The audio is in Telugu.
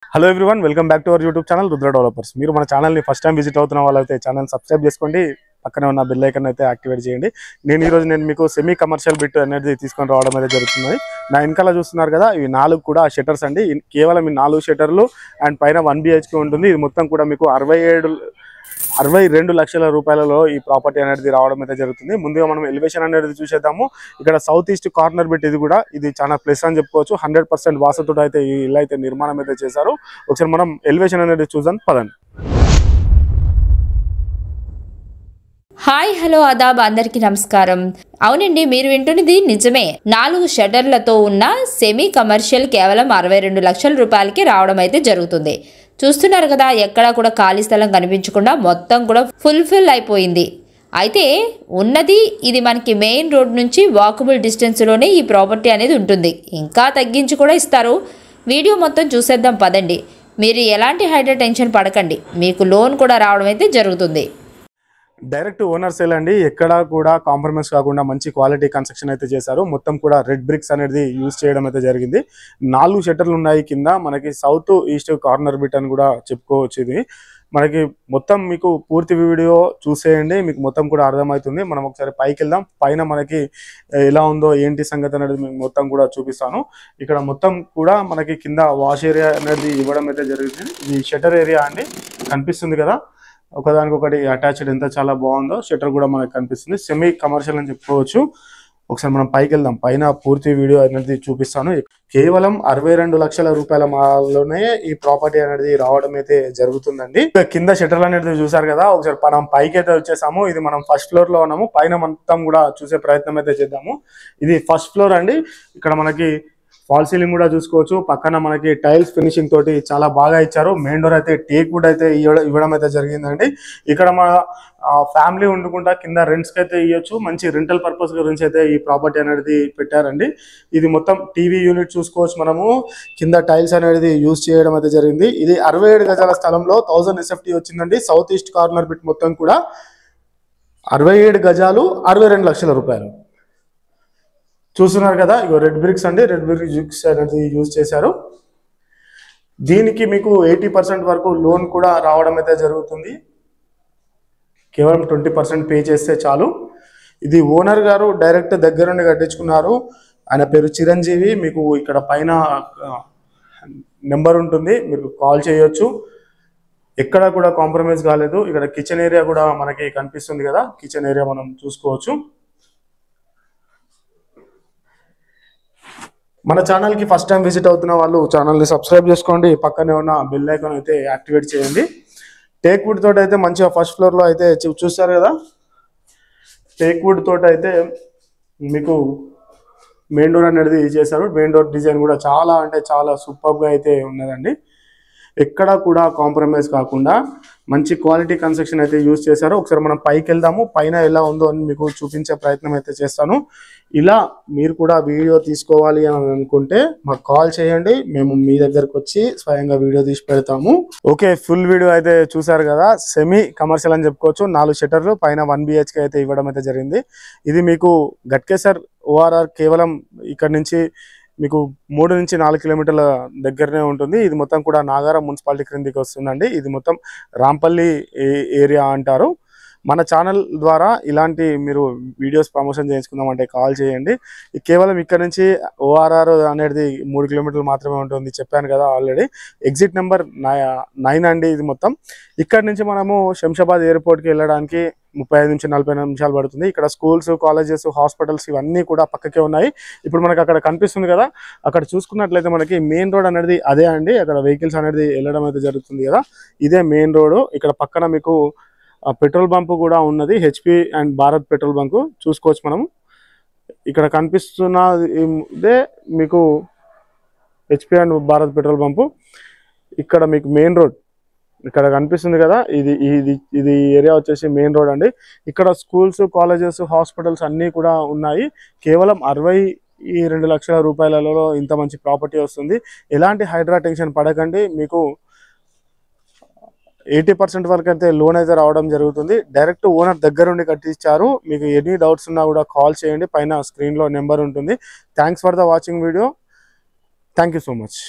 Hello everyone, welcome back to our YouTube channel Rudra developers. మీరు మన ఛానల్ని ఫస్ట్ టైం విజిట్ అవుతున్న వాళ్ళైతే ఛానల్ సబ్స్క్రైబ్ చేసుకోండి, పక్కనే ఉన్న బెల్ ఐకాన్ అయితే యాక్టివేట్ చేయండి. ఈరోజు మీకు సెమీ కమర్షియల్ బిట్ అనేది తీసుకొని రావడం అయితే జరుగుతుంది. నా వెనకాల చూస్తున్నారు కదా, ఇవి 4 కూడా షట్టర్స్ అండి. కేవలం ఈ 4 షట్టర్లు అండ్ పైన 1 BHK ఉంటుంది. ఇది మొత్తం కూడా మీకు 62 లక్షల రూపాయలలో ఈ ప్రాపర్టీ అనేది రావడం అయితే జరుగుతుంది. ముందుగా మనం ఎలివేషన్ అనేది చూసేద్దాము. ఇక్కడ సౌత్ ఈస్ట్ కార్నర్ బిట్, ఇది చాలా ప్లస్ అని చెప్పుకోవచ్చు. 100% వాసతో అయితే ఈ ఇల్లు అయితే నిర్మాణం అయితే చేశారు. ఒకసారి మనం ఎలివేషన్ అనేది చూద్దాం, పదండి. హాయ్ హలో ఆదాబ్, అందరికీ నమస్కారం. అవునండి, మీరు వింటున్నది నిజమే. 4 షట్టర్లతో ఉన్న సెమీ కమర్షియల్ కేవలం 62 లక్షల రూపాయలకి రావడం అయితే జరుగుతుంది. చూస్తున్నారు కదా, ఎక్కడా కూడా ఖాళీ స్థలం కనిపించకుండా మొత్తం కూడా ఫుల్ఫిల్ అయిపోయింది. అయితే ఇది మనకి మెయిన్ రోడ్ నుంచి వాకబుల్ డిస్టెన్స్లోనే ఈ ప్రాపర్టీ అనేది ఉంటుంది. ఇంకా తగ్గించి కూడా ఇస్తారు. వీడియో మొత్తం చూసేద్దాం పదండి. మీరు ఎలాంటి హైడ్రా టెన్షన్ పడకండి, మీకు లోన్ కూడా రావడం అయితే జరుగుతుంది. డైరెక్ట్ ఓనర్ సేల్ అండి. ఎక్కడా కూడా కాంప్రమైజ్ కాకుండా మంచి క్వాలిటీ కన్స్ట్రక్షన్ అయితే చేశారు. మొత్తం కూడా రెడ్ బ్రిక్స్ అనేది యూజ్ చేయడం అయితే జరిగింది. 4 షట్టర్లు ఉన్నాయి కింద. మనకి సౌత్ ఈస్ట్ కార్నర్ బిట్ అని కూడా చెప్పుకోవచ్చు. ఇది మనకి మొత్తం మీకు పూర్తి వీడియో చూసేయండి, మీకు మొత్తం కూడా అర్థమవుతుంది. మనం ఒకసారి పైకి వెళ్దాం. పైన మనకి ఎలా ఉందో ఏంటి సంగతి అనేది మీకు మొత్తం కూడా చూపిస్తాను. ఇక్కడ మొత్తం కూడా మనకి కింద వాష్ ఏరియా అనేది ఇవ్వడం అయితే జరుగుతుంది. ఇది షట్టర్ ఏరియా అండి, కనిపిస్తుంది కదా, ఒకదానికొకటి అటాచ్డ్. ఎంత చాలా బాగుందో. షట్టర్ కూడా మనకు కనిపిస్తుంది. సెమీ కమర్షియల్ అని చెప్పుకోవచ్చు. ఒకసారి మనం పైకి వెళ్దాం. పైన పూర్తి వీడియో అనేది చూపిస్తాను. కేవలం 62 లక్షల రూపాయల మాలోనే ఈ ప్రాపర్టీ అనేది రావడం అయితే జరుగుతుందండి. కింద షట్టర్లు అనేది చూసారు కదా, ఒకసారి మనం పైకి అయితే వచ్చేసాము. ఇది మనం ఫస్ట్ ఫ్లోర్ లో ఉన్నాము. పైన మొత్తం కూడా చూసే ప్రయత్నం అయితే చేద్దాము. ఇది ఫస్ట్ ఫ్లోర్ అండి. ఇక్కడ మనకి ఫాల్ సీలింగ్ కూడా చూసుకోవచ్చు. పక్కన మనకి టైల్స్ ఫినిషింగ్ తోటి చాలా బాగా ఇచ్చారు. మెయిన్ డోర్ అయితే టేక్ వుడ్ అయితే ఇవ్వడం అయితే జరిగిందండి. ఇక్కడ మన ఫ్యామిలీ వండుకుంటా కింద రెంట్స్కి అయితే ఇవ్వచ్చు. మంచి రెంటల్ పర్పస్ గురించి అయితే ఈ ప్రాపర్టీ అనేది పెట్టారండి. ఇది మొత్తం టీవీ యూనిట్ చూసుకోవచ్చు. మనము కింద టైల్స్ అనేది యూజ్ చేయడం అయితే జరిగింది. ఇది 67 గజాల స్థలంలో 1000 SFT వచ్చిందండి. సౌత్ ఈస్ట్ కార్నర్ బిట్ మొత్తం కూడా 67 గజాలు 62 లక్షల రూపాయలు. చూస్తున్నారు కదా, ఇగో రెడ్ బ్రిక్స్ అండి. రెడ్ బ్రిక్స్ అనేది యూజ్ చేశారు. దీనికి మీకు 80% వరకు లోన్ కూడా రావడం అయితే జరుగుతుంది. కేవలం 20% పే చేస్తే చాలు. ఇది ఓనర్ గారు డైరెక్ట్ దగ్గర నుండి కట్టించుకున్నారు. ఆయన పేరు చిరంజీవి. మీకు ఇక్కడ పైన నెంబర్ ఉంటుంది, మీరు కాల్ చేయొచ్చు. ఎక్కడ కూడా కాంప్రమైజ్ కాలేదు. ఇక్కడ కిచెన్ ఏరియా కూడా మనకి కనిపిస్తుంది కదా, కిచెన్ ఏరియా మనం చూసుకోవచ్చు. మన ఛానల్కి ఫస్ట్ టైం విజిట్ అవుతున్న వాళ్ళు ఛానల్ని సబ్స్క్రైబ్ చేసుకోండి, పక్కనే ఉన్న బెల్ ఐకాన్ అయితే యాక్టివేట్ చేయండి. టేక్ వుడ్ తోటి అయితే మంచిగా ఫస్ట్ ఫ్లోర్లో అయితే చూస్తారు కదా, టేక్ వుడ్ తోటి అయితే మీకు మెయిన్ డోర్ అనేది చేశారు. మెయిన్ డోర్ డిజైన్ కూడా చాలా అంటే చాలా సూపర్గా అయితే ఉన్నదండి. ఎక్కడా కూడా కాంప్రమైజ్ కాకుండా మంచి క్వాలిటీ కన్స్ట్రక్షన్ అయితే యూజ్ చేశారు. ఒకసారి మనం పైకి వెళ్దాము. పైన ఎలా ఉందో అని మీకు చూపించే ప్రయత్నం అయితే చేస్తాను. ఇలా మీరు కూడా వీడియో తీసుకోవాలి అని అనుకుంటే మాకు కాల్ చేయండి, మేము మీ దగ్గరకు వచ్చి స్వయంగా వీడియో తీసి పెడతాము. ఓకే, ఫుల్ వీడియో అయితే చూసారు కదా. సెమీ కమర్షియల్ అని చెప్పుకోవచ్చు. 4 షట్టర్లు పైన 1 BHK అయితే ఇవ్వడం అయితే జరిగింది. ఇది మీకు గట్కేసర్ ORR కేవలం ఇక్కడ నుంచి మీకు 3 నుంచి 4 కిలోమీటర్ల దగ్గరనే ఉంటుంది. ఇది మొత్తం కూడా నాగారం మున్సిపాలిటీ క్రిందికి వస్తుందండి. ఇది మొత్తం రాంపల్లి ఏరియా అంటారు. మన ఛానల్ ద్వారా ఇలాంటి మీరు వీడియోస్ ప్రమోషన్ చేయించుకుందామంటే కాల్ చేయండి. కేవలం ఇక్కడ నుంచి ORR అనేది 3 కిలోమీటర్లు మాత్రమే ఉంటుంది, చెప్పాను కదా ఆల్రెడీ. ఎగ్జిట్ నెంబర్ 9 అండి. ఇది మొత్తం ఇక్కడ నుంచి మనము శంషాబాద్ ఎయిర్పోర్ట్కి వెళ్ళడానికి 35 నుంచి 40 నిమిషాలు పడుతుంది. ఇక్కడ స్కూల్స్, కాలేజెస్, హాస్పిటల్స్ ఇవన్నీ కూడా పక్కకే ఉన్నాయి. ఇప్పుడు మనకు అక్కడ కనిపిస్తుంది కదా, అక్కడ చూసుకున్నట్లయితే మనకి మెయిన్ రోడ్ అనేది అదే అండి. అక్కడ వెహికల్స్ అనేది వెళ్ళడం అయితే జరుగుతుంది కదా, ఇదే మెయిన్ రోడ్. ఇక్కడ పక్కన మీకు పెట్రోల్ బంక్ కూడా ఉన్నది, HP and Bharat petrol bunk చూసుకోవచ్చు. మనము ఇక్కడ కనిపిస్తున్నదే మీకు HP and Bharat petrol bunk. ఇక్కడ మీకు మెయిన్ రోడ్ ఇక్కడ కనిపిస్తుంది కదా, ఇది ఏరియా వచ్చేసి మెయిన్ రోడ్ అండి. ఇక్కడ స్కూల్స్, కాలేజెస్, హాస్పిటల్స్ అన్నీ కూడా ఉన్నాయి. కేవలం 62 లక్షల రూపాయలలో ఇంత మంచి ప్రాపర్టీ వస్తుంది. ఎలాంటి హైడ్రా టెన్షన్ పడకండి, మీకు 80% వరకు అయితే లోన్ అయితే రావడం జరుగుతుంది. డైరెక్ట్ ఓనర్ దగ్గర నుండి కట్టించారు. మీకు ఎనీ డౌట్స్ ఉన్నా కూడా కాల్ చేయండి, పైన స్క్రీన్లో నెంబర్ ఉంటుంది. Thanks for the watching video. Thank you so much.